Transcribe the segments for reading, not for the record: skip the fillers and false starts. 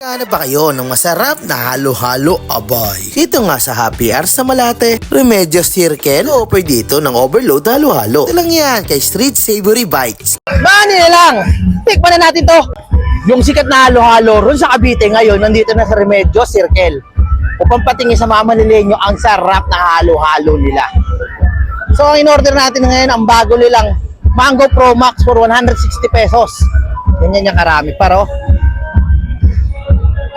Hanap ba kayo ng masarap na halo-halo abay? Dito nga sa Happy Hour sa Malate, Remedios Circle, offer dito ng overload halo-halo. Ito lang yan kay Street Savory Bites. Bani na lang! Tikman na natin to! Yung sikat na halo-halo ron sa Cavite ngayon, nandito na sa Remedios Circle. Upang patingin sa mga Manileño ang sarap na halo-halo nila. So, ang in-order natin ngayon, ang bago nilang Mango Pro Max for 160 pesos. Ganyan yung karami. Pero,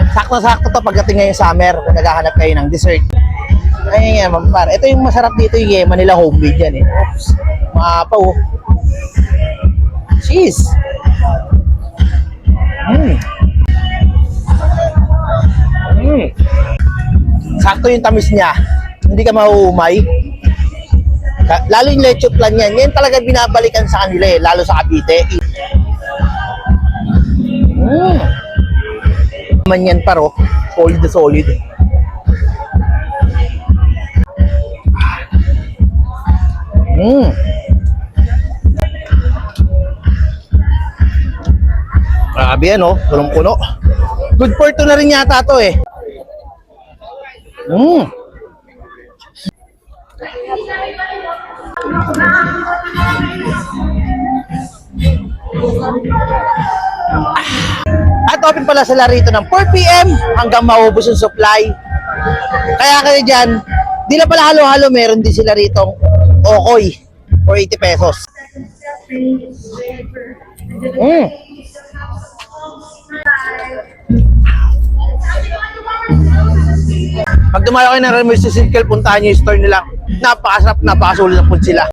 sakto-sakto to pagdating ngayon summer kung naghahanap kayo ng dessert. Ayun yan, mampar. Ito yung masarap dito, yung yema nila homemade yan eh. Oops. Maapaw. Cheese. Sakto yung tamis niya. Hindi ka mahuhumay. Lalo yung leche plan yan. Yan talaga binabalikan sa kanila eh. Lalo sa Cavite. Man yan paro. Solid na solid. Grabe yan oh. Punong-puno. Good for two na rin yata to eh. At open pala sila rito ng 4 PM hanggang maubos yung supply. Kaya kayo dyan, di na pala halo-halo, meron din sila rito okoy for 80 pesos. Pag dumayo kayo ng Remedios Circle, puntahan nyo yung store nila. Napakasarap, napakasulit na food sila.